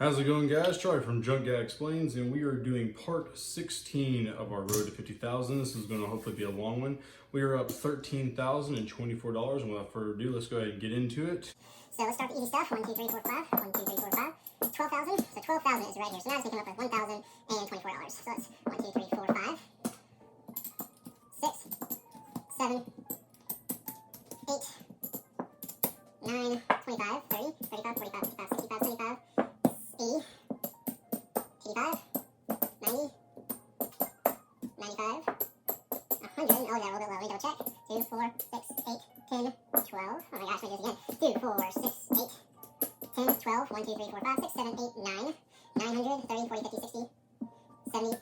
How's it going, guys? Charlie from Junk Guy Explains, and we are doing part 16 of our road to 50,000. This is going to hopefully be a long one. We are up $13,024, and without further ado, let's go ahead and get into it. So let's start the easy stuff. 1, 2, 3, 4, 5. 1, 2, 3, 4, 5. 12,000. So 12,000 is right here. So now it's going to come up with $1,024. So that's 1, 2, 3, 4, 5, 6, 7, 8, 9, 25, 30, 35, 45, 55, 65, 75, 80, 85, 90, 95, 100. Oh, yeah, a little bit low. Let me double check. 2, 4, 6, 8, 10, 12. Oh my gosh, let me do this again. 2, 4, 6, 8, 10, 12. 1, 2, 3, 4, 5, 6, 7, 8, 9, 900, 30, 40, 50, 60, 70, 80,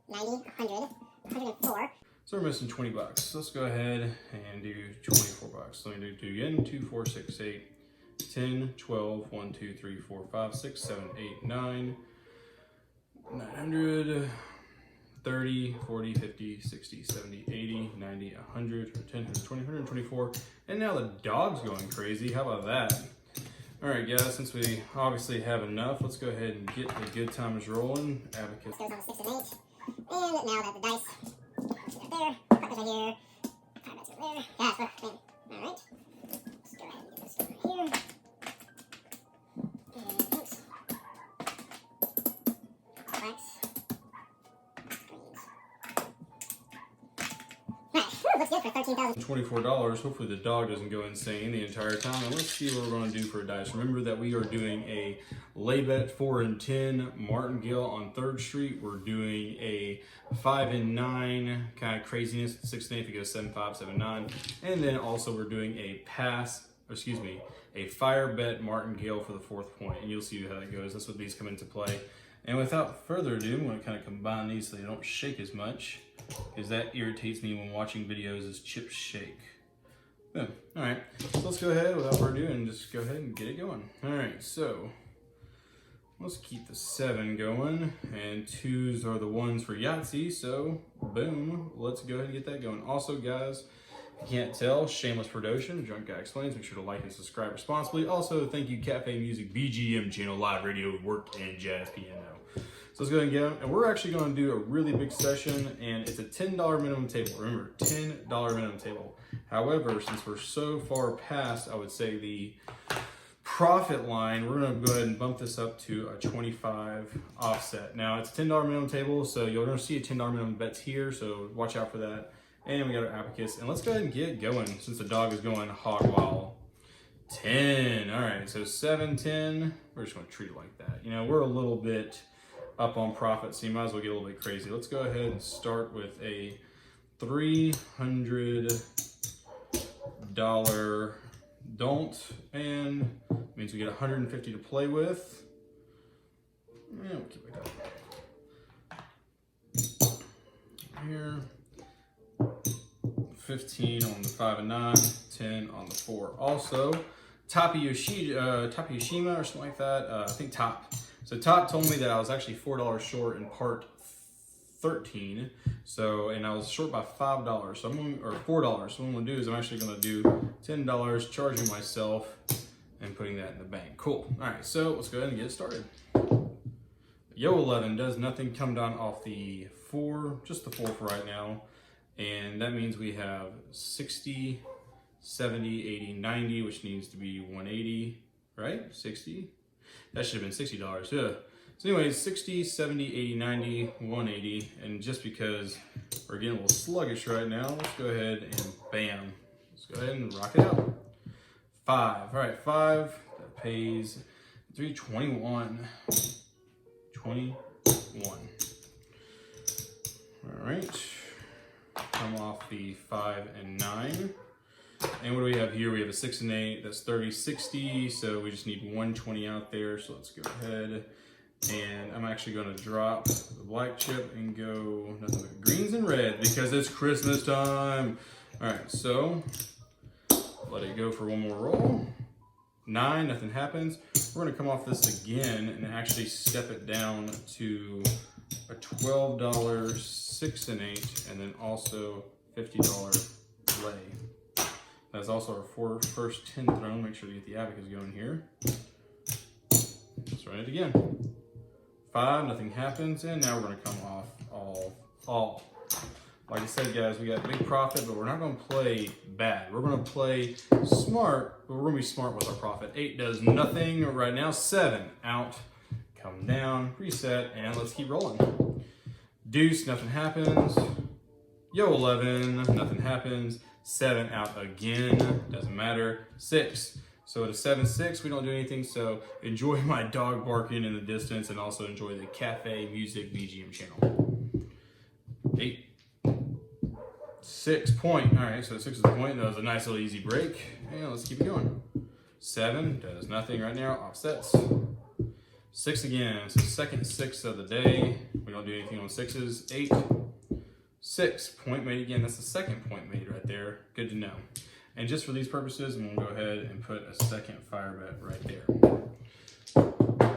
90, 100, 104. So we're missing 20 bucks. Let's go ahead and do 24 bucks. Let me do again. 2, 4, 6, 8, 10, 12, 1, 2, 3, 4, 5, 6, 7, 8, 9, 900, 30, 40, 50, 60, 70, 80, 90, 100, 10, 120, 124. And now the dog's going crazy. How about that? All right, guys, since we obviously have enough, let's go ahead and get the good times rolling. Abacus Goes on 6 and 8. And now that the dice are there, puckers right here, 5 bets over there. Yeah, that's what, man. All right. Let's go ahead and get this one right here. And thanks. Blacks. Greens. Alright, looks good for $13,000. $24. Hopefully the dog doesn't go insane the entire time. And let's see what we're going to do for a dice. Remember that we are doing a lay bet 4 and 10 Martingale on 3rd Street. We're doing a 5 and 9 kind of craziness, 6 and 8 if it goes 7, 5, 7, 9. And then also we're doing a a fire bet Martingale for the 4th point. And you'll see how that goes. That's what these come into play. And without further ado, I'm going to kind of combine these so they don't shake as much, because that irritates me when watching videos as chips shake. Boom. All right, so let's go ahead without further ado and just go ahead and get it going. All right, so let's keep the 7 going, and 2s are the ones for Yahtzee, so boom, let's go ahead and get that going. Also, guys, if you can't tell, shameless production, Junk Guy Explains. Make sure to like and subscribe responsibly. Also, thank you Cafe Music, BGM channel, live radio, work, and jazz piano. So let's go ahead and get them. And we're actually going to do a really big session, and it's a $10 minimum table. Remember, $10 minimum table. However, since we're so far past, I would say, the profit line, we're going to go ahead and bump this up to a 25 offset. Now, it's a $10 minimum table, so you're going to see a $10 minimum bets here, so watch out for that. And we got our abacus, and let's go ahead and get going since the dog is going hog wild. 10. All right, so 7, 10. We're just going to treat it like that. You know, we're a little bit up on profit, so you might as well get a little bit crazy. Let's go ahead and start with a $300 don't, and means we get 150 to play with. Yeah, we'll keep it going. Here. 15 on the 5 and 9, 10 on the 4. Also, Yoshima or something like that. I think Top. So Top told me that I was actually $4 short in part 13. So, and I was short by $5. So or $4. So what I'm gonna do is I'm actually gonna do $10, charging myself and putting that in the bank. Cool. All right, so let's go ahead and get started. Yo 11 does nothing, come down off the 4, just the 4 for right now. And that means we have 60, 70, 80, 90, which needs to be 180, right? 60. That should have been $60, yeah. So anyways, 60, 70, 80, 90, 180. And just because we're getting a little sluggish right now, let's go ahead and bam. Let's go ahead and rock it out. 5, all right, 5, that pays 321. 21. All right. Come off the 5 and 9. And what do we have here? We have a 6 and 8, that's 30, 60. So we just need 120 out there. So let's go ahead. And I'm actually going to drop the black chip and go nothing but greens and red because it's Christmas time. All right, so let it go for one more roll. 9, nothing happens. We're going to come off this again and actually step it down to a $12 6 and 8, and then also $50 lay. That's also our first 10 thrown. Make sure to get the abacus going here. Let's run it again. 5, nothing happens, and now we're gonna come off all. Like I said, guys, we got big profit, but we're not gonna play bad. We're gonna play smart, but we're gonna be smart with our profit. 8 does nothing right now. 7 out, come down, reset, and let's keep rolling. Deuce, nothing happens. Yo, 11, nothing happens. 7 out again, doesn't matter. 6. So at a 7-6, we don't do anything, so enjoy my dog barking in the distance and also enjoy the Cafe Music BGM channel. 8. 6 point. All right, so 6 is the point. That was a nice little easy break. And let's keep it going. 7 does nothing right now, offsets. 6 again, so second 6 of the day. We don't do anything on 6s. 8. 6, point made again. That's the second point made right there. Good to know. And just for these purposes, I'm gonna go ahead and put a second fire bet right there.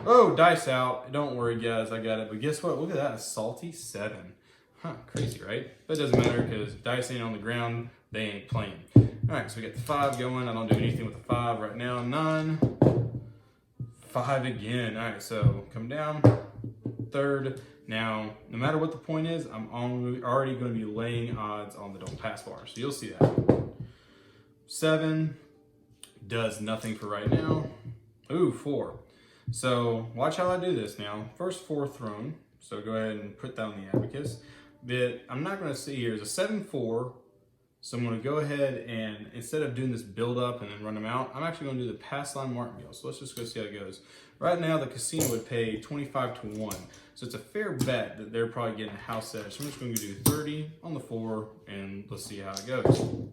Oh, dice out. Don't worry, guys, I got it. But guess what? Look at that, a salty 7. Huh, crazy, right? But it doesn't matter because dice ain't on the ground. They ain't playing. All right, so we got the 5 going. I don't do anything with the 5 right now. 9. 5 again. All right, so come down. 3rd. Now, no matter what the point is, I'm already going to be laying odds on the don't pass bar. So you'll see that. 7 does nothing for right now. Ooh, 4. So watch how I do this now. First 4 thrown. So go ahead and put down the abacus. But I'm not going to see here. It's a 7-4. So I'm going to go ahead and instead of doing this build up and then run them out, I'm actually going to do the pass line martingale. So let's just go see how it goes. Right now, the casino would pay 25-1. So it's a fair bet that they're probably getting a house edge. So I'm just going to do 30 on the 4 and let's see how it goes.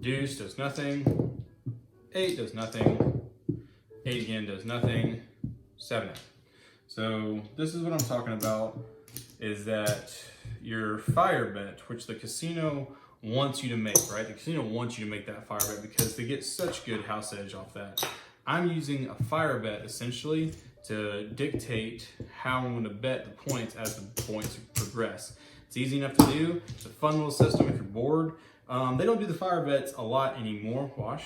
Deuce does nothing. 8 does nothing. 8 again does nothing. 7 out. So this is what I'm talking about, is that your fire bet, which the casino wants you to make, right? The casino wants you to make that fire bet because they get such good house edge off that. I'm using a fire bet essentially to dictate how I'm going to bet the points as the points progress. It's easy enough to do. It's a fun little system if you're bored. They don't do the fire bets a lot anymore, Wash.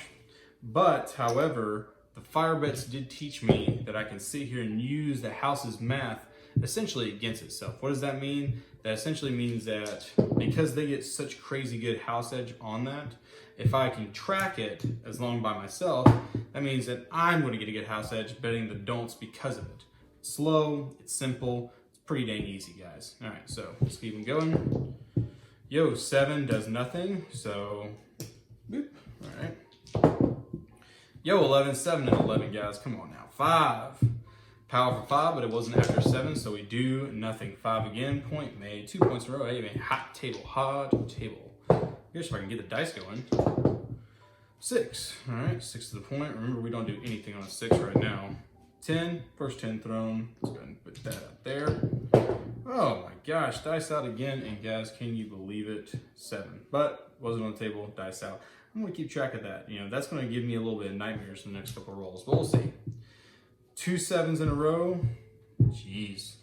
But, however, the fire bets did teach me that I can sit here and use the house's math essentially against itself. What does that mean? That essentially means that because they get such crazy good house edge on that, if I can track it as long by myself, that means that I'm going to get a good house edge betting the don'ts because of it. It's slow, it's simple, it's pretty dang easy, guys. All right, so let's keep them going. Yo, 7 does nothing, so boop. All right. Yo, 11, 7 and 11, guys. Come on now. 5. Power for 5, but it wasn't after 7, so we do nothing. 5 again. Point made. 2 points in a row. Hey, man. Hot table. Hot table. Here's if I can get the dice going. 6. All right. 6 to the point. Remember, we don't do anything on a 6 right now. 10. First 10 thrown. Let's go ahead and put that up there. Oh my gosh. Dice out again. And guys, can you believe it? 7. But wasn't on the table. Dice out. I'm going to keep track of that. You know, that's going to give me a little bit of nightmares in the next couple of rolls. But we'll see. 2 7s in a row. Jeez.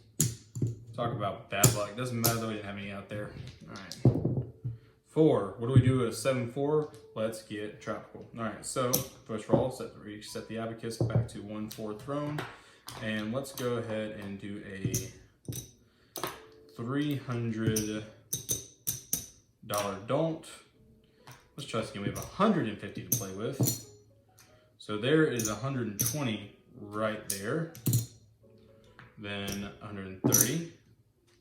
Talk about bad luck. Doesn't matter though, we didn't have any out there. All right. 4. What do we do with a 7-4? Let's get tropical. All right, so first roll, set the abacus back to 1-4 thrown. And let's go ahead and do a $300 don't. Let's try this again. We have 150 to play with. So there is 120 right there. Then 130,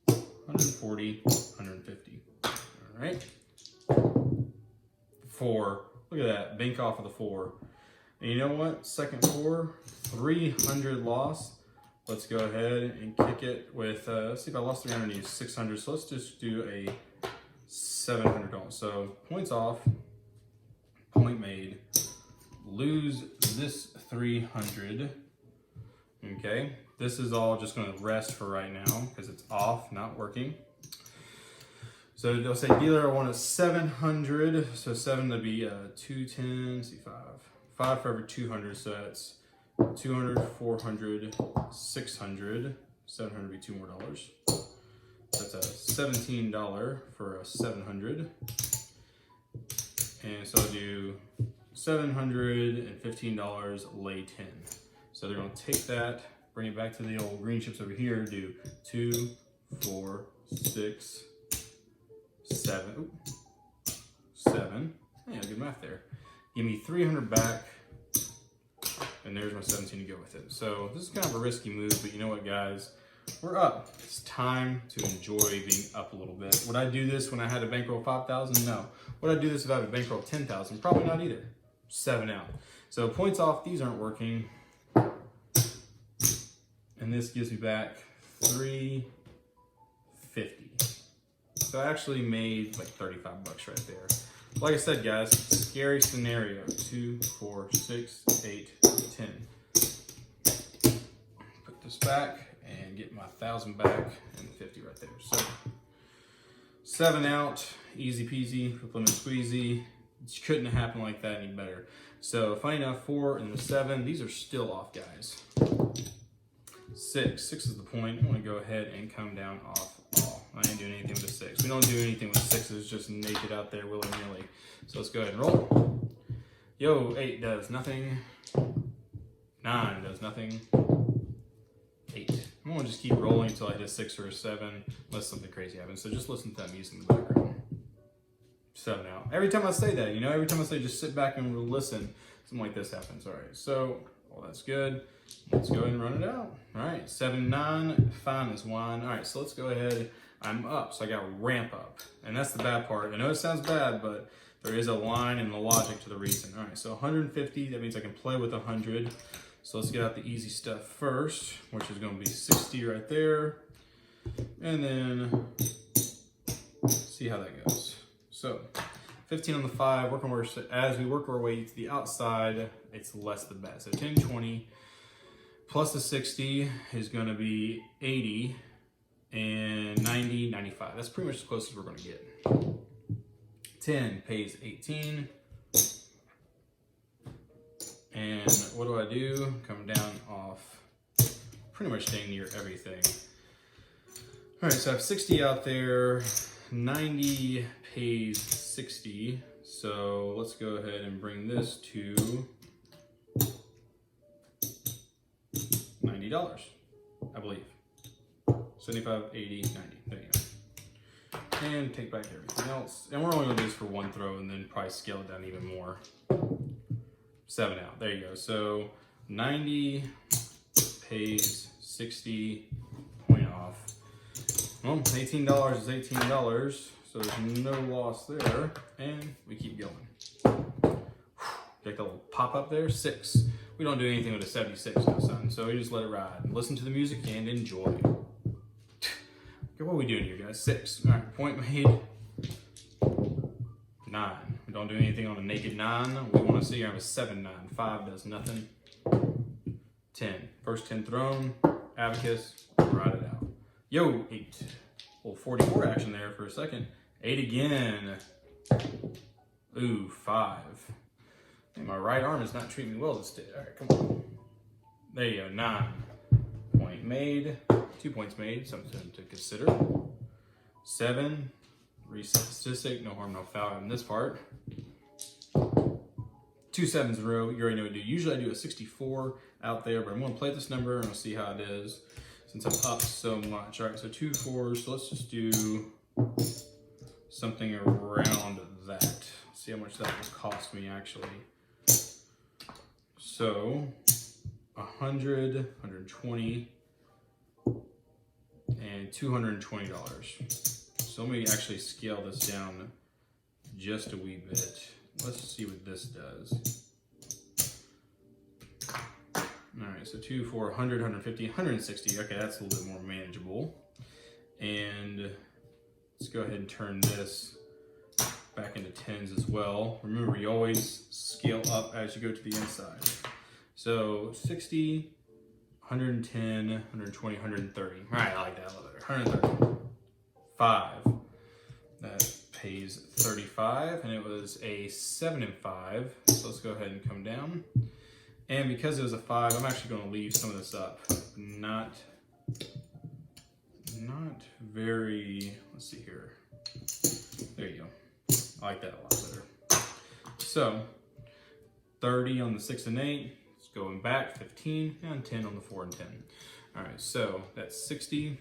140, 150. All right. 4. Look at that. Bank off of the 4. And you know what? Second 4, 300 loss. Let's go ahead and kick it with, let's see if I lost 300 and use 600. So let's just do a $700. So points off, point made, lose this 300. Okay, this is all just going to rest for right now because it's off, not working. So they'll say dealer, I want a 700. So 7 to be 210. See 5 for every 200. So that's 200, 400, 600. 700 would be $2 more. That's a $17 for a 700. And so I'll do $715, lay 10. So they're going to take that bring it back to the old green chips over here. Do 2, 4, 6, 7. Ooh, 7. Yeah, good math there. Give me 300 back, and there's my 17 to go with it. So this is kind of a risky move, but you know what, guys? We're up. It's time to enjoy being up a little bit. Would I do this when I had a bankroll 5,000? No. Would I do this if I had a bankroll 10,000? Probably not either. 7 out. So points off, these aren't working. And this gives me back 350. So I actually made like 35 bucks right there. Like I said, guys, scary scenario. 2, 4, 6, 8, 10. Put this back and get my 1,000 back and 50 right there. So 7 out, easy peasy, lemon squeezy. It couldn't have happened like that any better. So funny enough, 4 and the 7, these are still off, guys. 6 is the point. I'm gonna go ahead and come down off all. I ain't doing anything with the 6. We don't do anything with 6s, just naked out there willy-nilly. So let's go ahead and roll. Yo, 8 does nothing. 9 does nothing. 8. I'm gonna just keep rolling until I hit a 6 or a 7, unless something crazy happens. So just listen to that music in the background. 7 out. Every time I say that, you know, every time I say just sit back and listen, something like this happens. All right, so, well, that's good. Let's go ahead and run it out. All right, 7, 9, fine as wine. All right, so let's go ahead. I'm up, so I got ramp up. And that's the bad part. I know it sounds bad, but there is a line and a logic to the reason. All right, so 150, that means I can play with 100. So let's get out the easy stuff first, which is gonna be 60 right there. And then see how that goes. So 15 on the 5, as we work our way to the outside, it's less the bet. So 10, 20, plus the 60 is gonna be 80, and 90, 95. That's pretty much as close as we're gonna get. 10 pays 18. And what do? Come down off pretty much staying near everything. All right, so I have 60 out there. 90 pays 60. So let's go ahead and bring this to $90, I believe. 75, 80, 90. There you go. And take back everything else. And we're only gonna do this for one throw and then probably scale it down even more. 7 out. There you go. So 90 pays 60, point off. Well, $18 is $18, so there's no loss there. And we keep going. Get the little pop up there. 6. We don't do anything with a 76, no son. So we just let it ride. Listen to the music and enjoy. What are we doing here, guys? 6. All right, point made. 9. We don't do anything on a naked 9. We want to see I have a 7, 9. 5 does nothing. 10. First 10 thrown. Abacus. Ride it out. Yo, 8. Little 44 action there for a second. 8 again. Ooh, 5. And my right arm is not treating me well this day. All right, come on. There you go. 9. Point made. 2 points made. Something to consider. 7. Reset statistic, no harm, no foul in this part. 2 7s in a row, you already know what to do. Usually I do a 64 out there, but I'm gonna play this number and we'll see how it is since I'm up so much. All right, so 2 4s, so let's just do something around that. Let's see how much that will cost me actually. So 100, 120, and $220. So let me actually scale this down just a wee bit. Let's see what this does. All right, so 2, 4, 100, 150, 160. Okay, that's a little bit more manageable. And let's go ahead and turn this back into 10s as well. Remember, you always scale up as you go to the inside. So 60, 110, 120, 130. All right, I like that a little better. 130. 5. That pays 35, and it was a 7 and 5. So let's go ahead and come down. And because it was a 5, I'm actually going to leave some of this up. Not very. Let's see here. There you go. I like that a lot better. So 30 on the 6 and 8. Let's Going back, 15 and 10 on the 4 and 10. All right, so that's 60,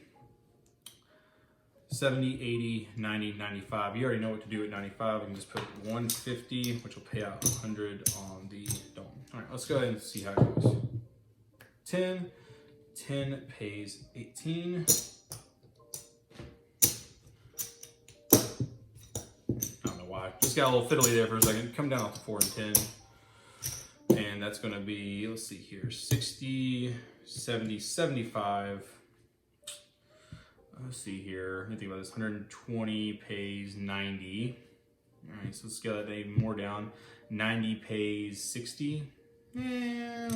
70, 80, 90, 95. You already know what to do at 95. You can just put 150, which will pay out 100 on the dome. All right, let's go ahead and see how it goes. 10, 10 pays 18. I don't know why. Just got a little fiddly there for a second. Come down off the 4 and 10. And that's going to be, let's see here, 60, 70, 75. Let's see here. Let me think about this. 120 pays 90. All right, so let's scale that even more down. 90 pays 60. Yeah, we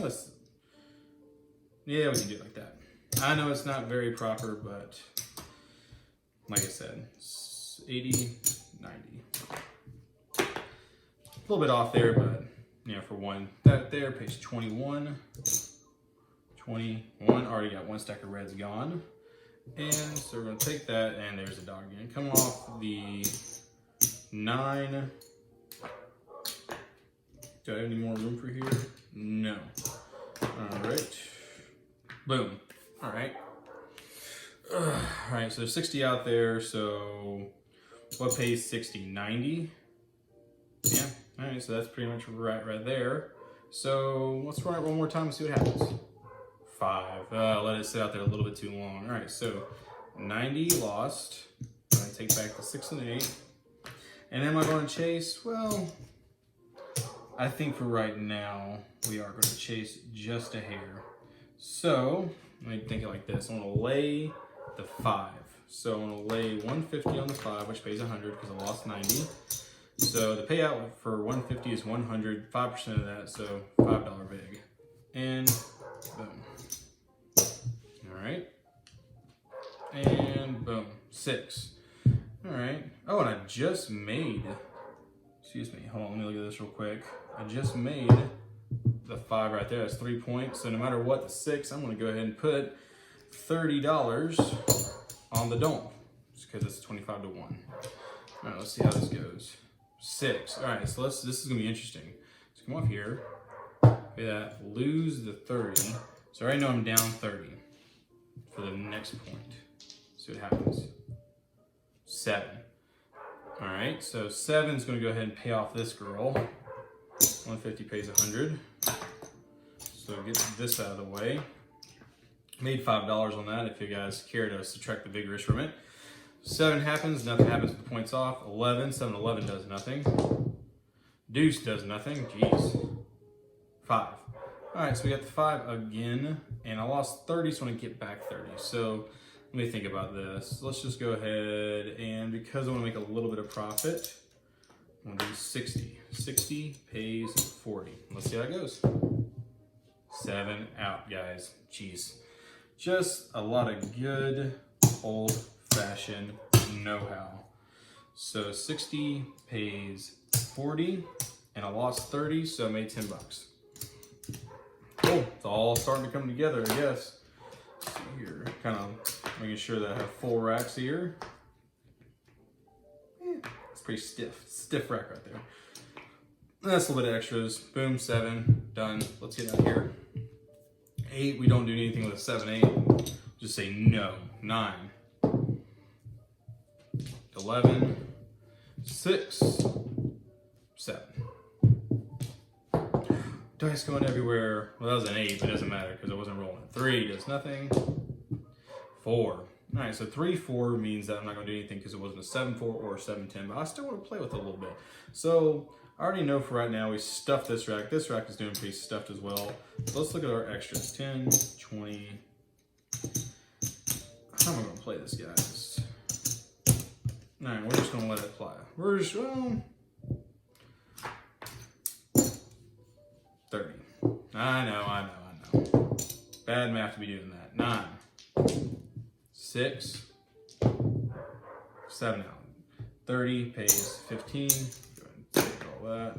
can do it like that. I know it's not very proper, but like I said, 80, 90. A little bit off there, but for one, that there pays 21. 21, already got one stack of reds gone. And so we're gonna take that, and there's a dog again. Come off the 9. Do I have any more room for here? No. All right. Boom. All right. All right, so there's 60 out there. So what pays 60? 90? Yeah. All right, so that's pretty much right there. So let's run it one more time and see what happens. 5. Let it sit out there a little bit too long. All right, so 90 lost. I take back the 6 and 8. And am I going to chase? Well, I think for right now, we are going to chase just a hair. So, let me think it like this. I'm going to lay the 5. So I'm going to lay 150 on the 5, which pays 100 because I lost 90. So the payout for 150 is 100, 5% of that, so $5 big. And boom. All right. And boom, 6. All right. Oh, and I just made, excuse me, hold on, let me look at this real quick. I just made the 5 right there. That's 3 points. So no matter what, the 6, I'm going to go ahead and put $30 on the dome, just because it's 25 to 1. All right, let's see how this goes. 6. All right, so this is going to be interesting. Let's come up here. Pay that, lose the 30. So I already know I'm down 30 for the next point. See what happens. 7. All right, so 7 is going to go ahead and pay off this girl. 150 pays 100. So get this out of the way. Made $5 on that if you guys care to subtract the vigorous from it. 7 happens, nothing happens with the points off. 11, 7, 11 does nothing. Deuce does nothing, jeez. 5. All right, so we got the 5 again, and I lost 30, so I want to get back 30. So let me think about this. Let's just go ahead, and because I want to make a little bit of profit, I'm going to do 60. 60 pays 40. Let's see how it goes. 7 out, guys. Jeez. Just a lot of good old-fashioned know-how. So 60 pays 40, and I lost 30, so I made 10 bucks. Cool. It's all starting to come together, I guess. Let's see here, kind of making sure that I have full racks here. It's pretty stiff rack right there. That's a little bit of extras. Boom, 7, done. Let's get out here. 8, we don't do anything with a 7, 8. Just say no. 9, 11, 6, 7. Dice going everywhere. Well, that was an 8, but it doesn't matter because I wasn't rolling. 3 does nothing. 4. All right, so 3, 4 means that I'm not going to do anything because it wasn't a 7, 4 or a 7, 10, but I still want to play with it a little bit. So I already know for right now we stuffed this rack. This rack is doing pretty stuffed as well. So let's look at our extras. 10, 20. How am I going to play this, guys? All right, we're just going to let it play. We're just, well, 30. I know. Bad math to be doing that. 9, 6, 7 out. 30 pays 15. Go ahead and take all that.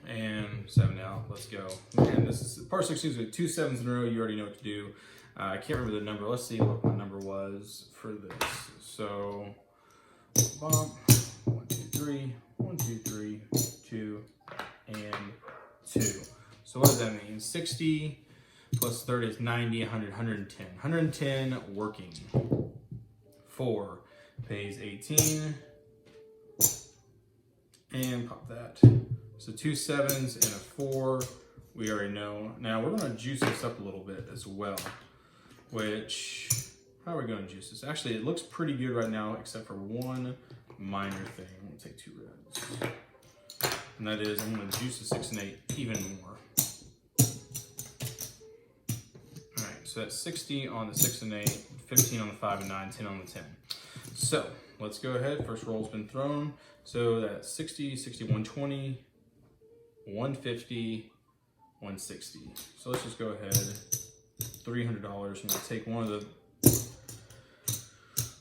And 7 out. Let's go. And this is part 16 with 2 7s in a row. You already know what to do. I can't remember the number. Let's see what my number was for this. So, bump. 1, 2, 3. 1, 2, 3. 2. And 2. So what does that mean? 60 plus 30 is 90, 100, 110. 110 working. 4 pays 18. And pop that. So 2 7s and a 4. We already know. Now we're going to juice this up a little bit as well. Which, how are we going to juice this? Actually, it looks pretty good right now, except for one minor thing. I'm going to take 2 reds. And that is, I'm going to juice the 6 and 8 even more. All right, so that's 60 on the 6 and 8, 15 on the 5 and 9, 10 on the 10. So let's go ahead. First roll's been thrown. So that's 60, 60, 120, 150, 160. So let's just go ahead. $300. I'm going to take one of the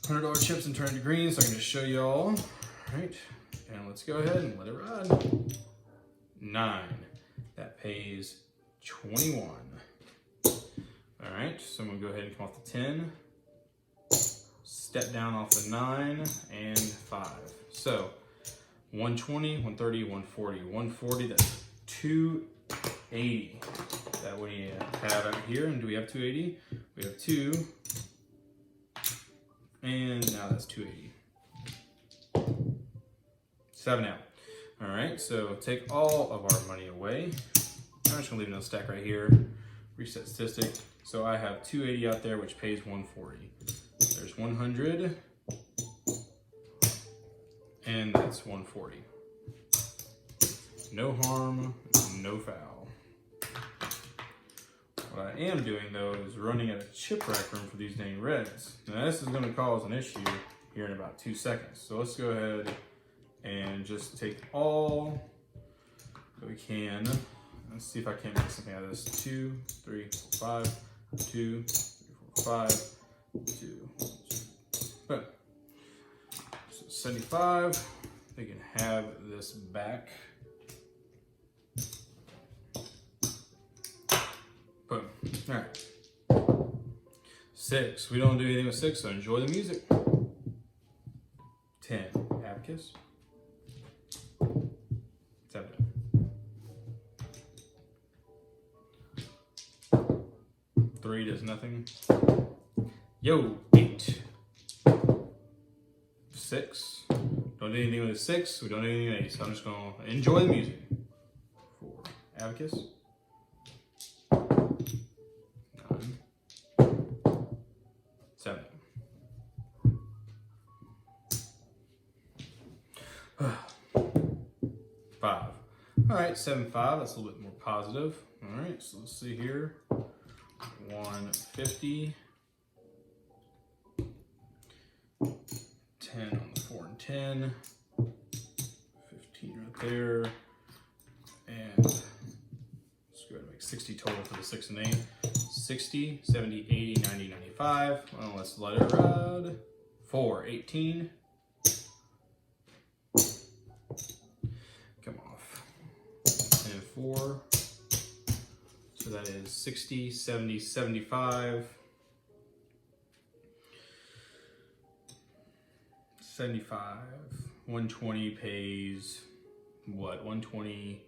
$100 chips and turn it to green so I can just show you all. All right. And let's go ahead and let it ride. 9. That pays 21. All right. So I'm going to go ahead and come off the 10. Step down off the 9 and 5. So 120, 130, 140. 140, that's 280. That we have out here. And do we have 280? We have 2. And now that's 280. 7 out. All right, so take all of our money away. I'm just gonna leave another stack right here. Reset statistic. So I have 280 out there, which pays 140. There's 100. And that's 140. No harm, no foul. What I am doing though is running out of chip rack room for these dang reds. Now this is going to cause an issue here in about 2 seconds. So let's go ahead and just take all that we can. Let's see if I can't make something out of this. 2, 3, 4, 5, 2, 3, 4, 5, 2. Boom. So 75. They can have this back. Boom. All right. 6. We don't do anything with 6, so enjoy the music. 10. Abacus. 7. 3 does nothing. Yo, 8. 6. Don't do anything with 6. We don't do anything with 8. So I'm just gonna enjoy the music. 4. Abacus. 7. Five. All right, 7, 5. That's a little bit more positive. All right, so let's see here. 150. 10 on the 4 and 10. 15 right there. And let's go ahead and make 60 total for the 6 and 8. 60, 70, 80, 90, 95. Well, let's let it ride. 4, 18. Come off. And 4. So that is 60, 70, 75. 75. 120 pays what? 120.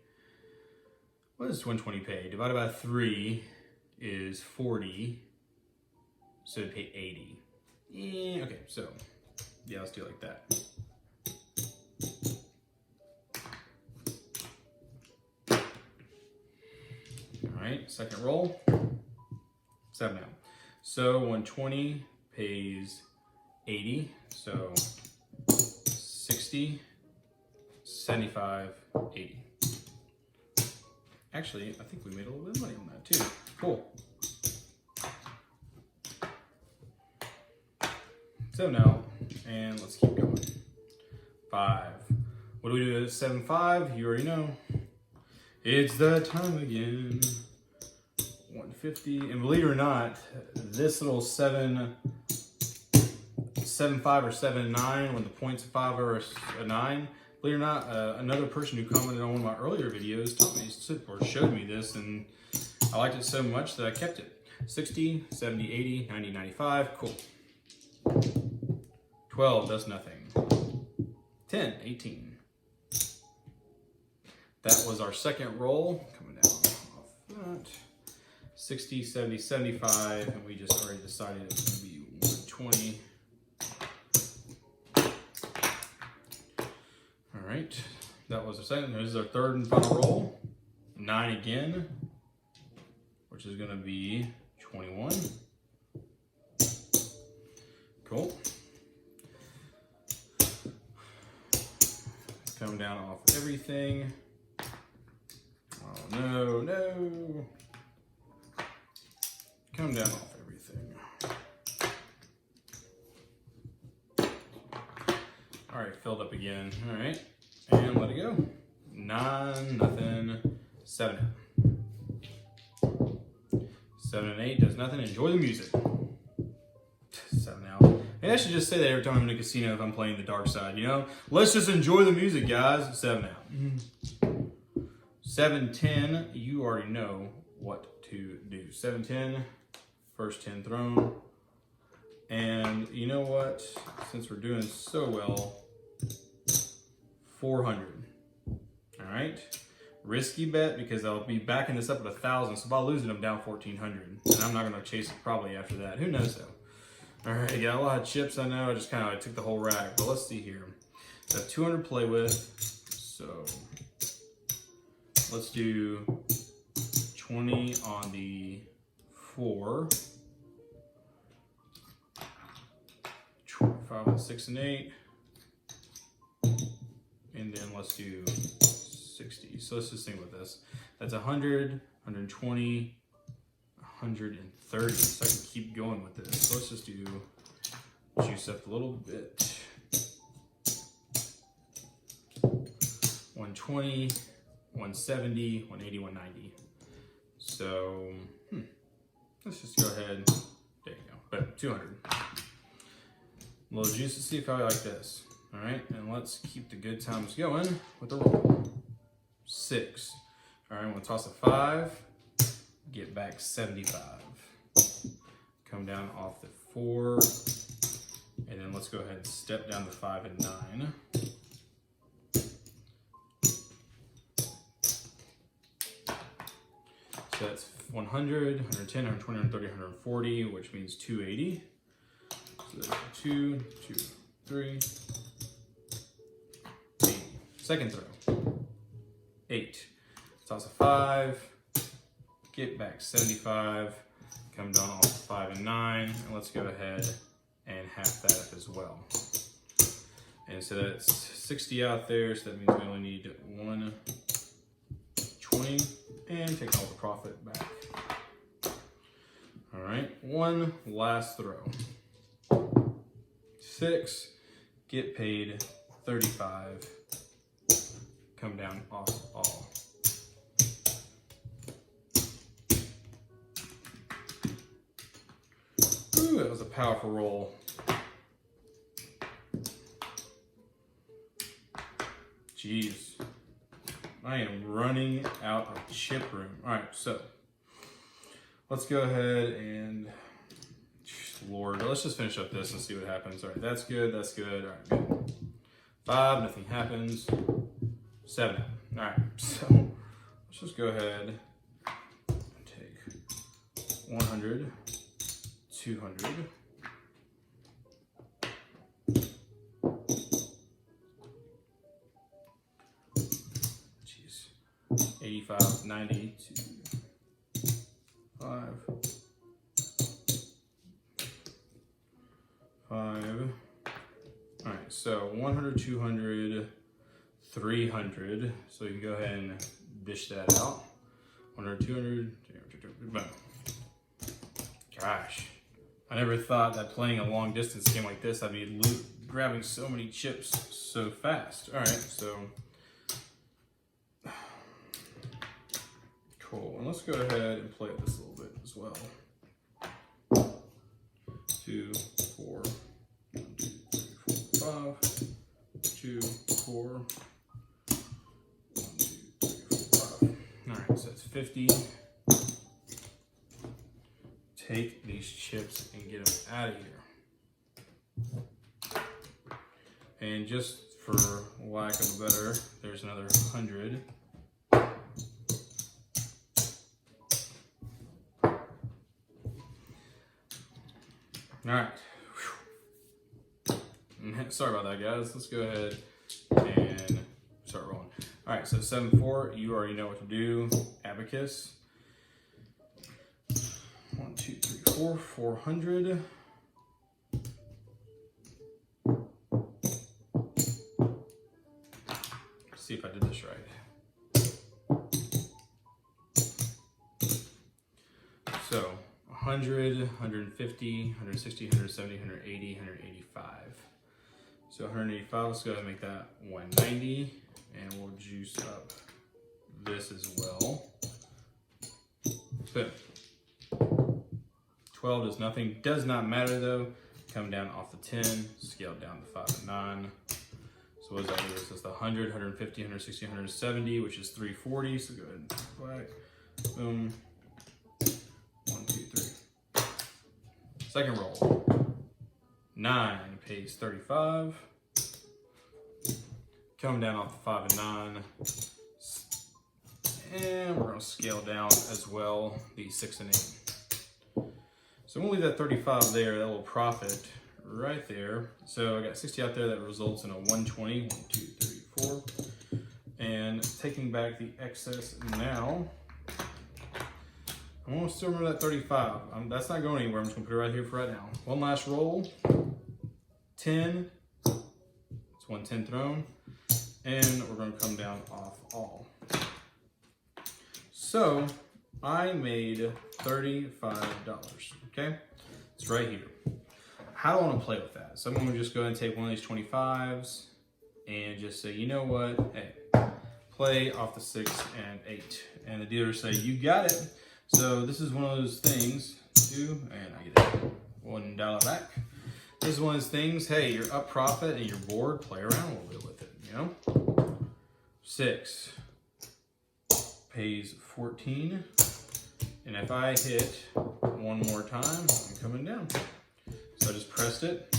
What does 120 pay? Divided by 3 is 40. So it'd pay 80. Yeah, okay, so yeah, let's do it like that. All right, second roll. 7 out. So 120 pays 80. So 60, 75, 80. Actually, I think we made a little bit of money on that too. Cool. So now, and let's keep going. 5. What do we do at 7, 5? You already know. It's that time again. 150, and believe it or not, this little 7, 5 or 7, 9, when the point's a 5 or a 9, believe it or not, another person who commented on one of my earlier videos taught me or showed me this, and I liked it so much that I kept it. 60, 70, 80, 90, 95, cool. 12 does nothing. 10, 18. That was our second roll. Coming down off that. 60, 70, 75, and we just already decided it was going to be 120. All right, that was our second. This is our third and final roll. 9 again, which is going to be 21. Cool. Come down off everything. Oh no, no. Come down off everything. All right, filled up again. All right, and let it go. 9, nothing. 7. 7 and 8 does nothing. Enjoy the music. 7 out. Maybe I should just say that every time I'm in a casino if I'm playing the dark side, you know? Let's just enjoy the music, guys. 7 out. 7, 10, you already know what to do. 7, 10, first 10 thrown. And you know what? Since we're doing so well, 400. All right. Risky bet because I'll be backing this up at 1,000. So if I lose it, I'm down 1,400. And I'm not going to chase it probably after that. Who knows though? All right, I got a lot of chips. I know I just kind of took the whole rack, but let's see here. I have 200 to play with. So let's do 20 on the 4. 5 on 6 and 8. And then let's do 60. So let's just think about this. That's 100, 120, 130. So I can keep going with this. So let's just do juice up a little bit. 120, 170, 180, 190. So let's just go ahead. There you go. But 200. A little juice to see if I like this. All right, and let's keep the good times going with the roll. 6. All right, I'm gonna toss a 5, get back 75. Come down off the 4, and then let's go ahead and step down to 5 and 9. So that's 100, 110, 120, 130, 140, which means 280. So there's 2, 2, 3, 8. Second throw. 8. Toss a 5. Get back 75. Come down off 5 and 9. And let's go ahead and half that up as well. And so that's 60 out there. So that means we only need 120 and take all the profit back. All right. One last throw. 6. Get paid 35. Come down off all. Ooh, that was a powerful roll. Jeez. I am running out of chip room. All right, so let's go ahead and, Lord, let's just finish up this and see what happens. All right, that's good, that's good. All right, good. 5, nothing happens. 7. All right, so let's just go ahead and take 100, 200. Jeez. 85, 90, 5. 5. All right, so 100, 200, 300. So you can go ahead and dish that out. 100, 200, boom. Gosh, I never thought that playing a long distance game like this, I'd be grabbing so many chips so fast. All right, so cool. And let's go ahead and play this a little bit as well. 2, 4, 1, 2, 3, 4, 5. 2, 4. 1, 2, 3, 4, 5. All right, so that's 50. Take these chips and get them out of here. And just for lack of a better, there's another 100 All right. Sorry about that, guys. Let's go ahead and start rolling. All right, so 7-4, you already know what to do. Abacus. 1, 2, 3, 4, 400. Let's see if I did this right. So 100, 150, 160, 170, 180, 185. So 185, let's go ahead and make that 190, and we'll juice up this as well. Boom. 12 does nothing, does not matter though. Come down off the 10, scale down to 5 and 9. So what does that do? So it's the 100, 150, 160, 170, which is 340. So go ahead and black. Boom. 1, 2, 3. Second roll. 9 pays 35. Come down off the 5 and 9. And we're going to scale down as well the 6 and 8. So I'm going to leave that 35 there, that little profit right there. So I got 60 out there, that results in a 120. 1, 2, 3, 4. And taking back the excess now, I'm going to still remember that 35. That's not going anywhere. I'm just going to put it right here for right now. One last roll. 10. It's 110 thrown. And we're going to come down off all. So I made $35. Okay? It's right here. How do I want to play with that? So I'm going to just go ahead and take one of these 25s and just say, you know what? Hey, play off the 6 and 8. And the dealer say, you got it. So this is one of those things, and I get $1 back. This is one of those things, hey, you're up profit and you're bored, play around a little bit with it, you know? 6 pays 14. And if I hit one more time, I'm coming down. So I just pressed it.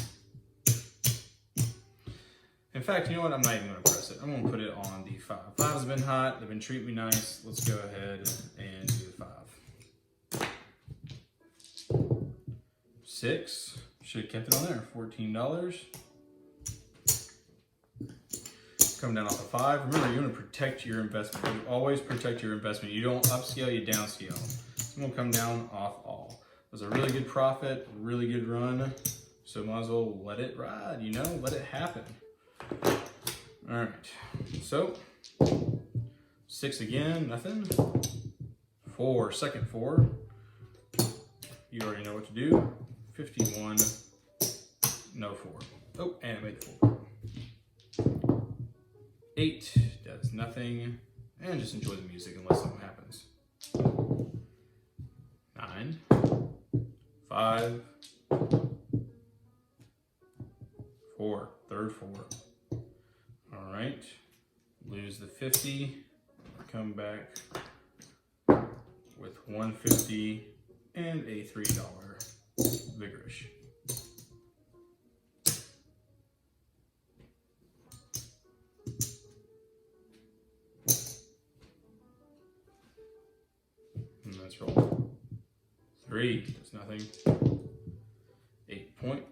In fact, you know what? I'm not even going to press it. I'm going to put it on the 5. 5's been hot. They've been treating me nice. Let's go ahead and do the 5. 6. Should have kept it on there. $14. Come down off the 5. Remember, you want to protect your investment. You always protect your investment. You don't upscale, you downscale. So I'm going to come down off all. It was a really good profit, really good run. So might as well let it ride, you know, let it happen. All right, so 6 again, nothing. 4, second 4. You already know what to do. 51, no 4. Oh, and I made the 4. 8 does nothing. And just enjoy the music unless something happens. 9, 5, 4, third 4. All right, lose the 50, come back with 150 and a $3 vigorish. And let's roll. 3, there's nothing. 8 point.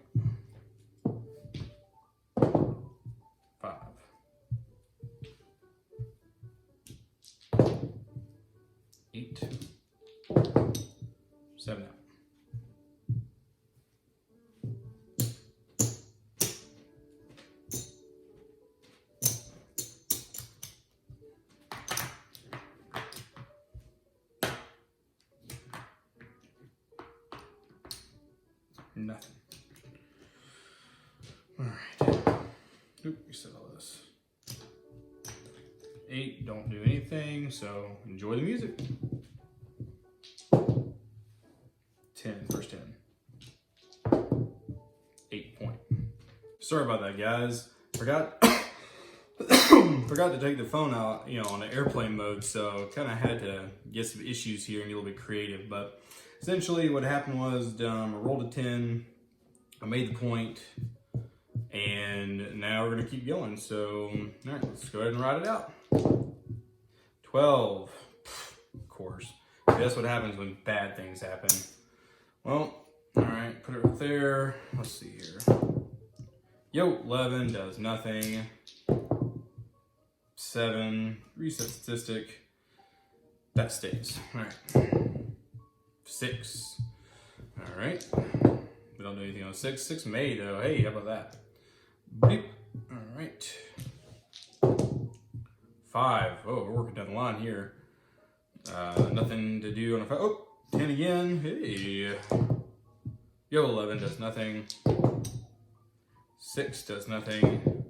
5. 8. 7 out. Nothing. All right. Oop, we said all this. 8, don't do anything, so enjoy the music. 10, first 10. 8 point. Sorry about that, guys. Forgot to take the phone out, you know, on the airplane mode, so kind of had to get some issues here and get a little bit creative. But essentially what happened was I rolled a 10, I made the point, and now we're going to keep going. So, all right, let's go ahead and ride it out. 12, of course. That's what happens when bad things happen. Well, All right, put it right there. Let's see here. Yo, 11 does nothing. 7, reset statistic. That stays. All right. 6. All right. We don't do anything on 6. 6 may though. Hey, how about that? Beep. All right. 5. Oh, we're working down the line here. Nothing to do on a 5. Oh, 10 again. Hey. Yo, 11 does nothing. 6 does nothing.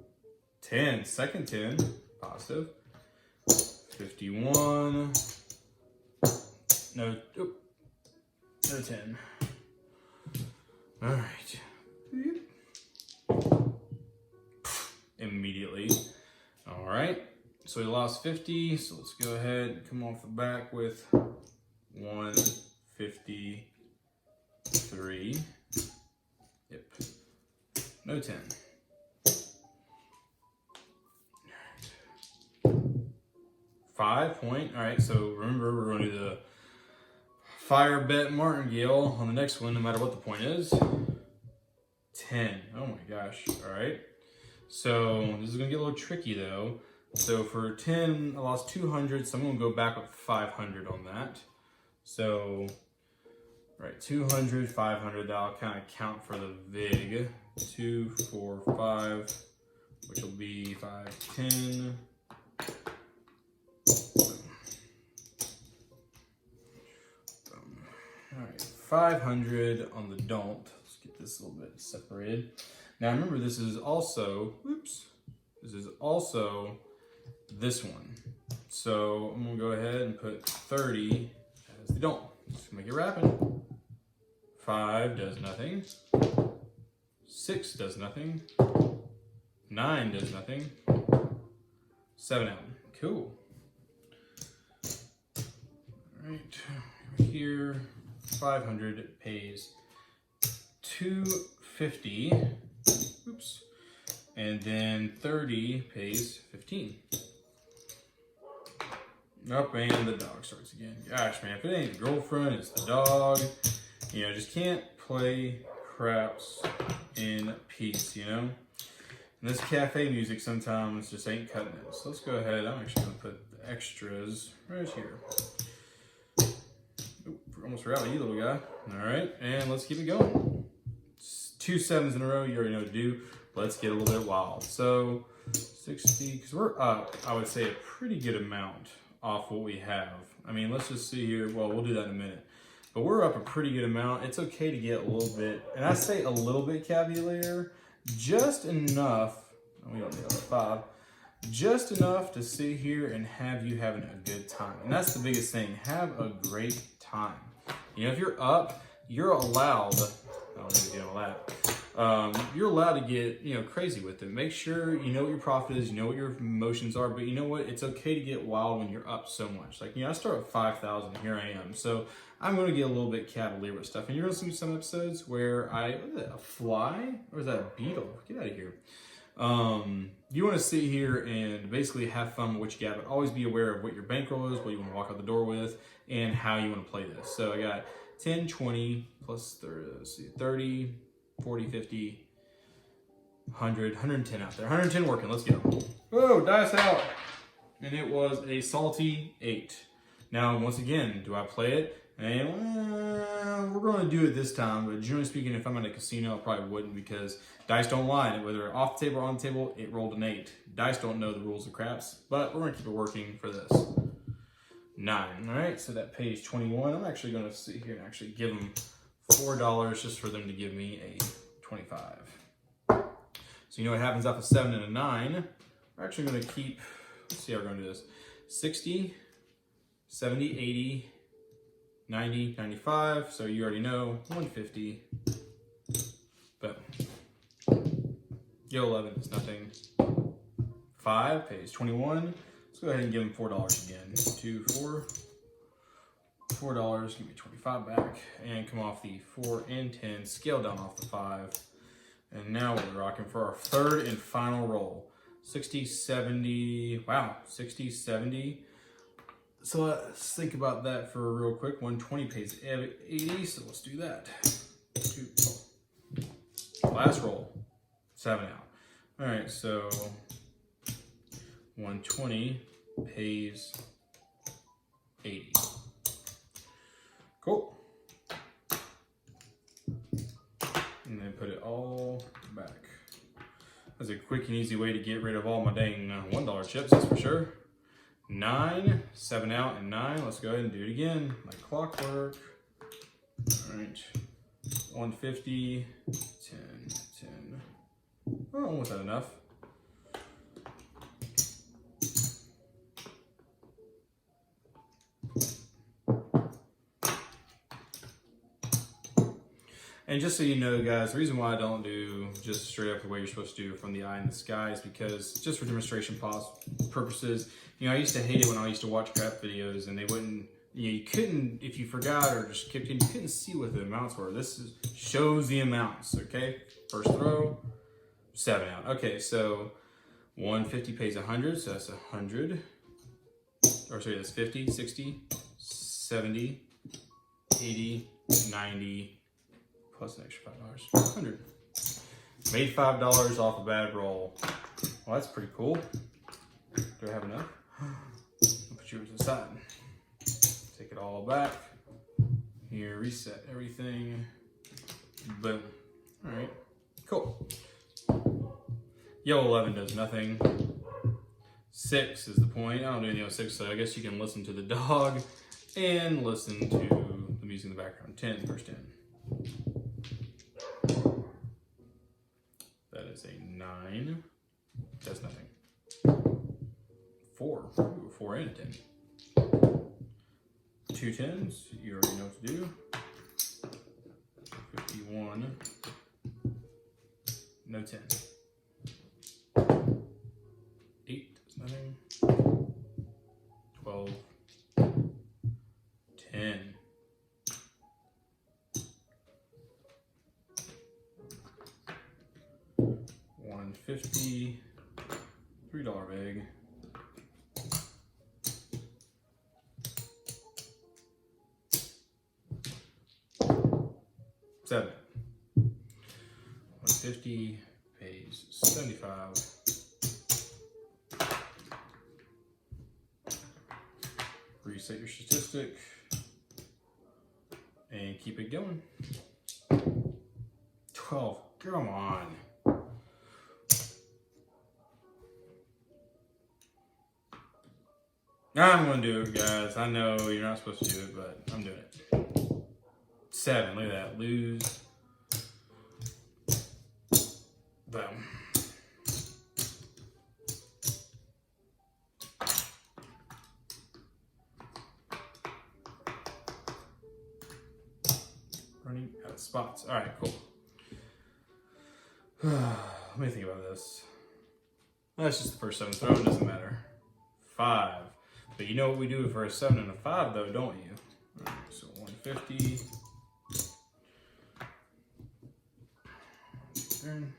10, second 10, positive. 51. No, oh, no 10. All right. Immediately. All right. So we lost 50. So let's go ahead and come off the back with 153. Yep. No 10. 5 point. All right. So remember, we're going to do the fire bet martingale on the next one, no matter what the point is. 10. Oh my gosh. All right. So this is going to get a little tricky though. So for 10, I lost 200. So I'm going to go back with 500 on that. So, right, 200, 500, that'll kind of count for the VIG. 2, 4, 5, which will be 5, 10. All right, 500 on the don't. Let's get this a little bit separated. Now remember, this is also, this is also this one. So I'm gonna go ahead and put 30 as the don't. Just make it rapid. 5 does nothing. 6 does nothing. 9 does nothing. 7 out. Cool. All right, here, 500 pays 250. Oops. And then 30 pays 15. Up, and the dog starts again. Gosh, man, if it ain't the girlfriend, it's the dog. You know, just can't play craps in peace, you know? And this cafe music sometimes just ain't cutting it. So let's go ahead. I'm actually gonna put the extras right here. Oop, almost forgot about you, little guy. All right, and let's keep it going. 2 7s in a row, you already know what to do. Let's get a little bit wild. So 60, because we're up, I would say a pretty good amount off what we have. I mean, let's just see here. Well, we'll do that in a minute. But we're up a pretty good amount. It's okay to get a little bit, and I say a little bit cavalier, just enough, we don't need a 5, just enough to sit here and have you having a good time. And that's the biggest thing, have a great time. You know, if you're up, you're allowed, I don't need to get all that. You're allowed to get, you know, crazy with it. Make sure you know what your profit is, you know what your emotions are, but you know what? It's okay to get wild when you're up so much. Like, you know, I start at 5,000, here I am. So I'm going to get a little bit cavalier with stuff. And you're going to see some episodes where what is that, a fly? Or is that a beetle? Get out of here. You want to sit here and basically have fun with what you got, but always be aware of what your bankroll is, what you want to walk out the door with, and how you want to play this. So I got 10, 20, plus 30, let's see, 30, 40, 50, 100, 110 out there. 110 working, let's go. Oh, dice out. And it was a salty 8. Now, once again, do I play it? And we're going to do it this time, but generally speaking, if I'm at a casino, I probably wouldn't, because dice don't lie. Whether off the table or on the table, it rolled an 8. Dice don't know the rules of craps, but we're going to keep it working for this. 9. All right, so that pays 21. I'm actually going to sit here and actually give them $4 just for them to give me a 25. So you know what happens off a 7 and a 9. We're actually going to keep, let's see how we're going to do this. 60, 70, 80, 90, 95. So you already know, 150. But yo, 11 is nothing. 5 pays 21. Let's go ahead and give him $4 again. 2, 4. $4, give me 25 back, and come off the 4 and 10, scale down off the 5. And now we're rocking for our third and final roll. 60, 70, wow, 60, 70. So let's think about that for real quick. 120 pays 80, so let's do that. Last roll, 7 out. All right, so 120 pays 80. Cool. And then put it all back. That's a quick and easy way to get rid of all my dang $1 chips, that's for sure. 9, 7 out, and 9. Let's go ahead and do it again, like clockwork. All right, 150, 10, 10. Oh, almost had enough. And just so you know, guys, the reason why I don't do just straight up the way you're supposed to do from the eye in the sky is because just for demonstration purposes, you know, I used to hate it when I used to watch crap videos and they wouldn't, you couldn't, if you forgot or just kicked in, you couldn't see what the amounts were. This shows the amounts, okay? First throw, 7 out. Okay, so 150 pays 100, so that's 100. Or sorry, that's 50, 60, 70, 80, 90, plus an extra $5, 100. Made $5 off a bad roll. Well, that's pretty cool. Do I have enough? I'll put yours aside. Take it all back. Here, reset everything. Boom. All right, cool. Yellow 11 does nothing. 6 is the point. I don't do any 06, so I guess you can listen to the dog and listen to the music in the background. 10, first 10. That is a 9. Does nothing. 4. Ooh, 4 and a 10. 2 10s. You already know what to do. 51. No 10. 8 does nothing. 12. 10. $150, $3 bag. $7. 150 pays 75. Reset your statistic and keep it going. 12. Come on. I'm gonna do it, guys. I know you're not supposed to do it, but I'm doing it. 7, look at that. Lose. Boom. Running out of spots. All right, cool. Let me think about this. That's just the first 7 throw, it doesn't matter. 5. But you know what we do for a 7 and a 5 though, don't you? All right, so 150. Turn.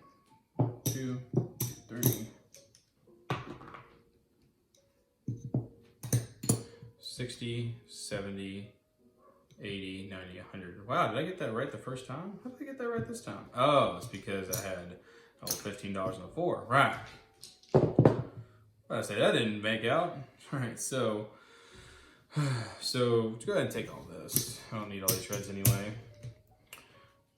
2, 3. 60, 70, 80, 90, 100. Wow, did I get that right the first time? How did I get that right this time? Oh, it's because I had $15 and a 4. Right. I say that didn't make out. All right, so go ahead and take all this. I don't need all these shreds anyway.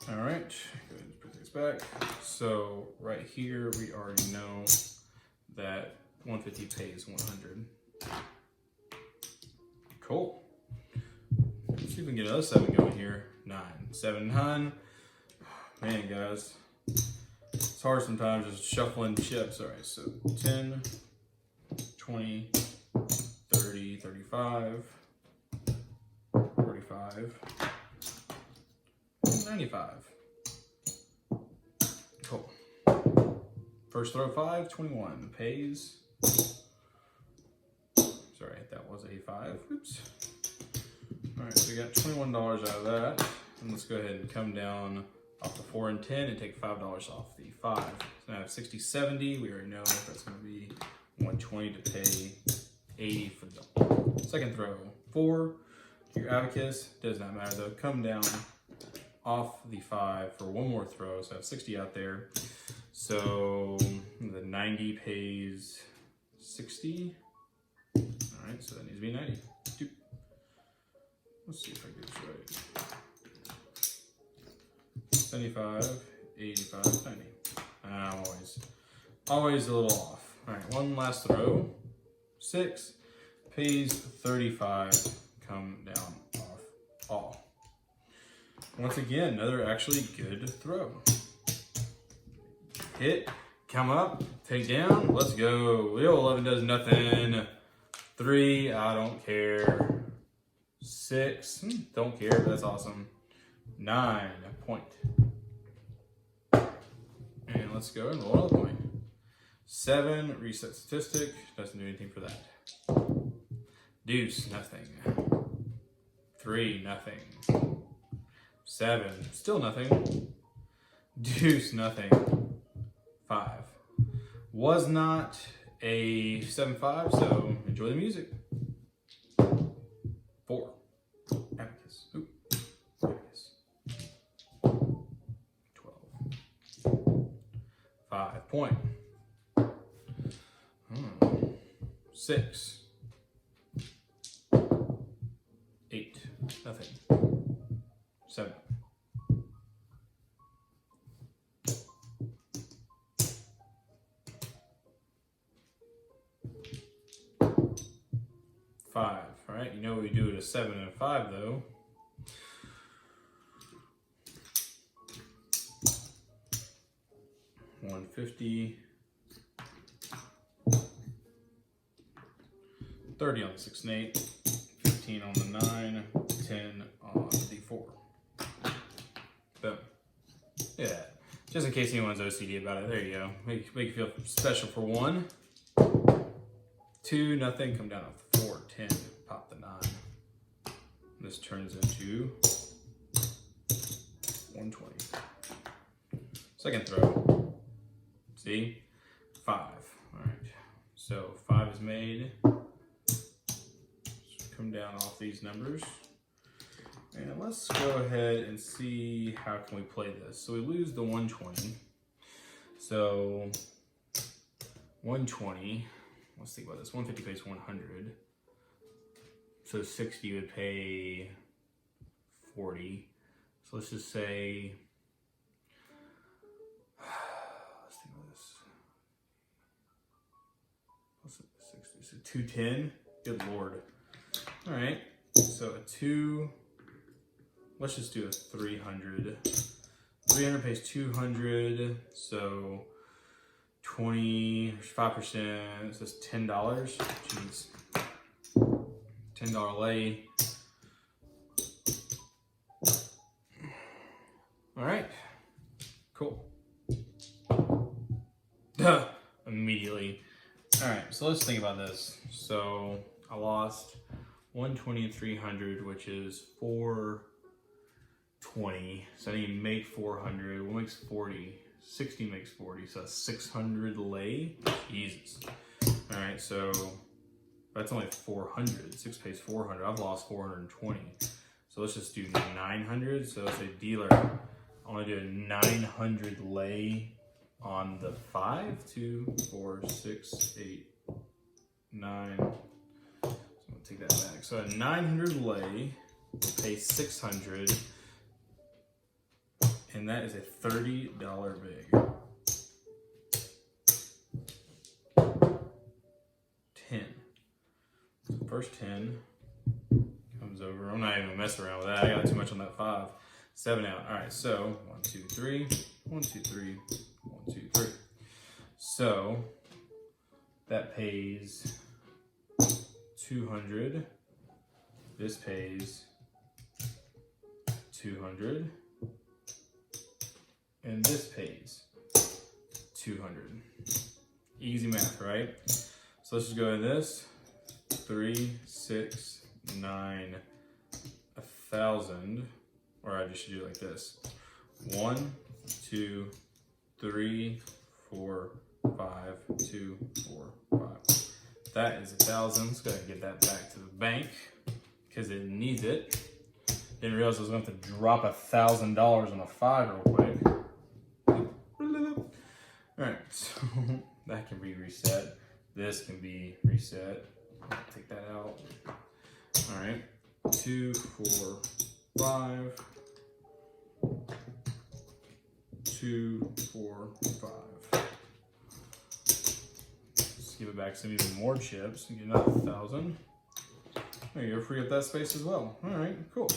All right, go ahead and put these back. So right here, we already know that 150 pays 100. Cool. Let's see if we can get another 7 going here. 9, 7, 9. Man, guys, it's hard sometimes just shuffling chips. All right, so 10, 20, 30, 35, 45, 95. Cool. First throw 5, 21. Pays. Sorry, that was a 5. Oops. All right, so we got $21 out of that. And let's go ahead and come down off the 4 and 10 and take $5 off the 5. So now I have 60, 70. We already know that's going to be 120 to pay 80 for the second throw. 4, your abacus, does not matter though. Come down off the 5 for one more throw, so I have 60 out there. So the 90 pays 60. All right, so that needs to be 90. Let's see if I get this right. 75, 85, 90. I'm always a little off. All right, one last throw. 6 pays 35. Come down off all. Once again, another actually good throw. Hit, come up, take down, let's go. Wheel 11 does nothing. 3, I don't care. 6, don't care, but that's awesome. 9, point. And let's go and roll another point. 7, reset statistic, doesn't do anything for that. Deuce, nothing. 3, nothing. 7, still nothing. Deuce, nothing. 5. Was not a 7-5, so enjoy the music. 4. Abacus. Oop. Abacus. 12. 5, point. 6. 8, nothing. 7. 5. All right, you know we do it a 7 and a 5 though. $150. 30 on the 6 and 8. 15 on the 9. 10 on the 4. Boom. Yeah. Just in case anyone's OCD about it, there you go. Make you feel special for 1. 2, nothing. Come down to 4, 10. Pop the 9. This turns into 120. Second throw. See? 5. All right. So 5 is made. Come down off these numbers. And let's go ahead and see how can we play this. So we lose the 120. So 120. Let's think about this. 150 pays 100. So 60 would pay 40. So let's just say, let's think about this. What's it, 60? So 210. Good Lord. All right. So a 2. Let's just do a 300. 300 pays 200. So 25%, so that's $10. Jeez. $10 lay. All right. Cool. Duh. Immediately. All right, so let's think about this. So I lost 120 and 300, which is 420. So I need to make 400. What makes 40? 60 makes 40, so that's 600 lay. Jesus. All right, so that's only 400. 6 pays 400. I've lost 420. So let's just do 900. So let's say dealer, I want to do a 900 lay on the 5. 2, 4, 6, 8, 9. So I'm gonna take that back. So a 900 lay will pay 600. And that is a $30 big. 10. So first 10 comes over. I'm not even gonna mess around with that. I got too much on that 5. 7 out. All right, so 1, 2, 3. 1, 2, 3. 1, 2, 3. So that pays 200. This pays 200. And this pays 200. Easy math, right? So let's just go to this. 3, 6, 9, 1,000. Or I just should do it like this. 1, 2, 3, 4, 5, 2, 4, 5. That is 1,000. Let's go ahead and get that back to the bank because it needs it. Didn't realize I was going to have to drop $1,000 on a 5 real quick. Alright, so that can be reset. This can be reset. Take that out. Alright, 2, 4, 5. 2, 4, 5. Let's give it back some even more chips and get another 1,000. There you go, free up that space as well. Alright, cool.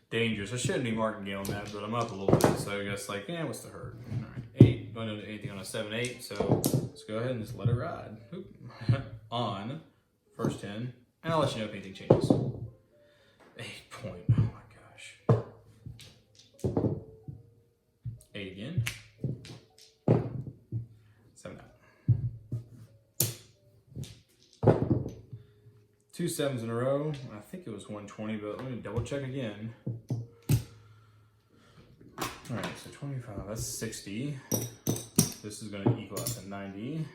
Dangerous. I shouldn't be martingale on that, but I'm up a little bit, so I guess like, yeah, what's the hurt? Alright, 8. Don't do anything on a 7, 8, so let's go ahead and just let it ride. Oop. On first 10, and I'll let you know if anything changes. 8 point. Oh my gosh. 8 again. 7 out. 2 7s in a row. I think it was 120, but let me double check again. Alright, so 25, that's 60. This is going to equal out to 90.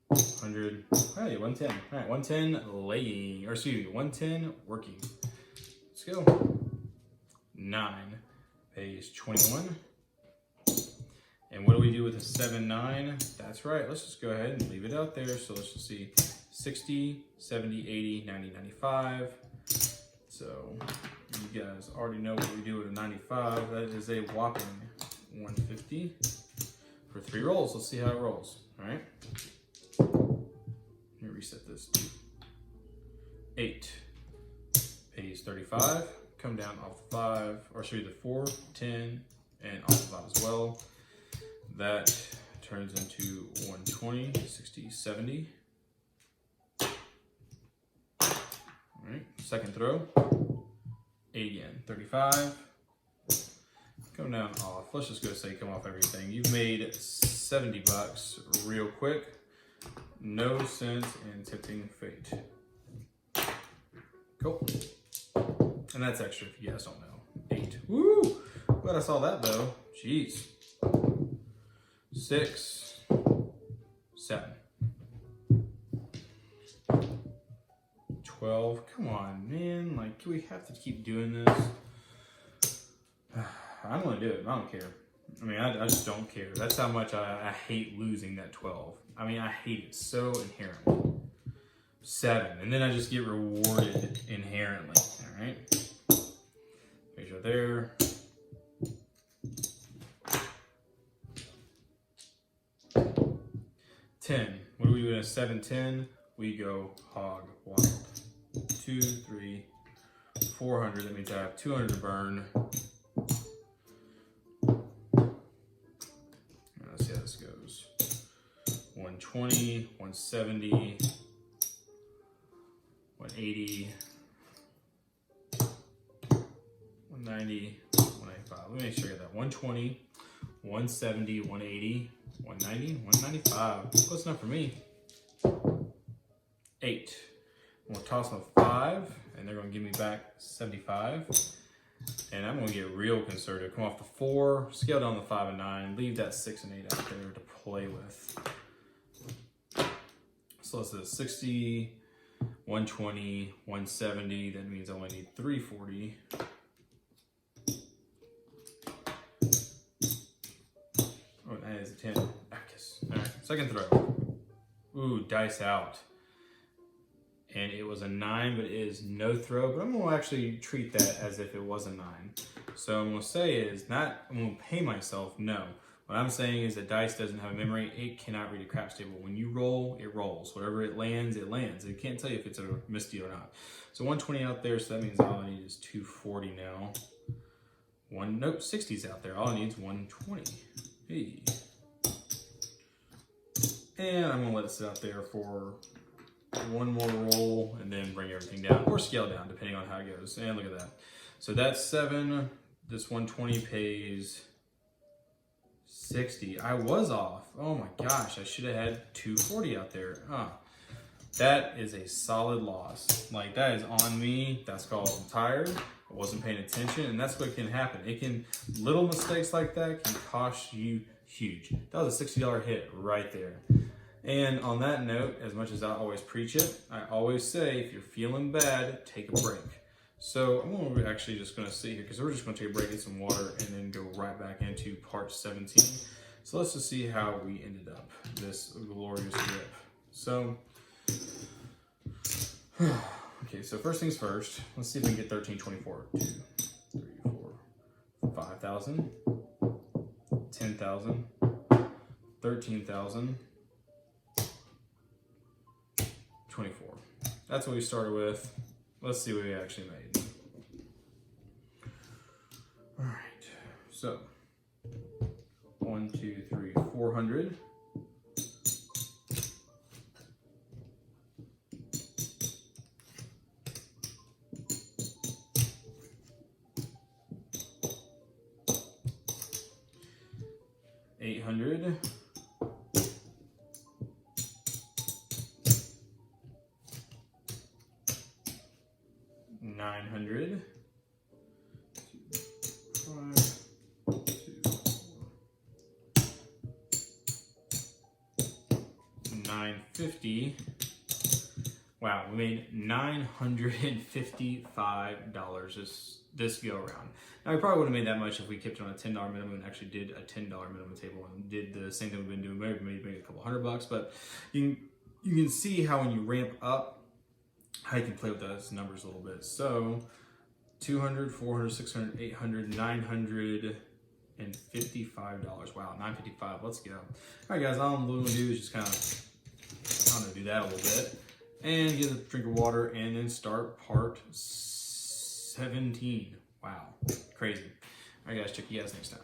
100, hey, 110. Alright, 110 laying, or excuse me, 110 working. Let's go. 9 pays 21. And what do we do with a 7, 9? That's right, let's just go ahead and leave it out there. So let's just see 60, 70, 80, 90, 95. So you guys already know what we do with a 95. That is a whopping 150 for 3 rolls. Let's see how it rolls. Alright. Let me reset this. 8 pays 35. Come down off the 5, or should be the 4, 10, and off the 5 as well. That turns into 120, 60, 70. Alright, second throw. 8 again, 35. Come down off. Let's just go say come off everything. You've made 70 bucks real quick. No sense in tipping fate. Cool. And that's extra if you guys don't know. 8. Woo! Glad I saw that though. Jeez. 6, 7. 12. Come on, man. Like, do we have to keep doing this? I'm gonna do it. I don't care. I mean, I just don't care. That's how much I hate losing that 12. I mean, I hate it so inherently. 7. And then I just get rewarded inherently. Alright. Make sure there. 10. What do we do in a 7, 10? We go hog wild. 2, 3, 400. That means I have 200 to burn. Let's see how this goes. 120, 170, 180, 190, 195. Let me make sure I get that. 120, 170, 180, 190, 195. Close enough for me. 8. I'm gonna toss them a 5, and they're gonna give me back 75. And I'm gonna get real conservative. Come off the 4, scale down the 5 and 9, leave that 6 and 8 out there to play with. So let's do 60, 120, 170. That means I only need 340. Oh, that is a 10. Alright, second throw. Ooh, dice out. And it was a 9, but it is no throw. But I'm going to actually treat that as if it was a 9. So I'm going to say is not, I'm going to pay myself, no. What I'm saying is that dice doesn't have a memory. It cannot read a craps table. When you roll, it rolls. Whatever it lands, it lands. It can't tell you if it's a misdeal or not. So 120 out there, so that means all I need is 240 now. Nope, 60's out there. All I need is 120. Hey. And I'm going to let it sit out there for one more roll and then bring everything down or scale down depending on how it goes. And look at that. So that's 7. This 120 pays 60. I was off. Oh my gosh, I should have had 240 out there. That is a solid loss. Like, that is on me. That's called I'm tired. I wasn't paying attention, and that's what can happen. It can, little mistakes like that can cost you huge. That was a $60 hit right there. And on that note, as much as I always preach it, I always say, if you're feeling bad, take a break. So I'm actually just going to sit here because we're just going to take a break, get some water, and then go right back into part 17. So let's just see how we ended up this glorious grip. So, okay, so first things first, let's see if we can get 1324. 2, 3, 4, 5,000, 10,000, 13,000, 24. That's what we started with. Let's see what we actually made. All right, so 1, 2, 3, 400. $800. $900. 950. Wow, we made $955 this go around. Now we probably would have made that much if we kept it on a $10 minimum and actually did a $10 minimum table and did the same thing we've been doing. Maybe a couple $100, but you can see how when you ramp up, how you can play with those numbers a little bit. So 200, 400, 600, 800, $955. Wow, $955. Let's go. All right, guys. All I'm going to do is just kind of, I'm going to do that a little bit and get a drink of water and then start part 17. Wow, crazy. All right, guys. Check you guys next time.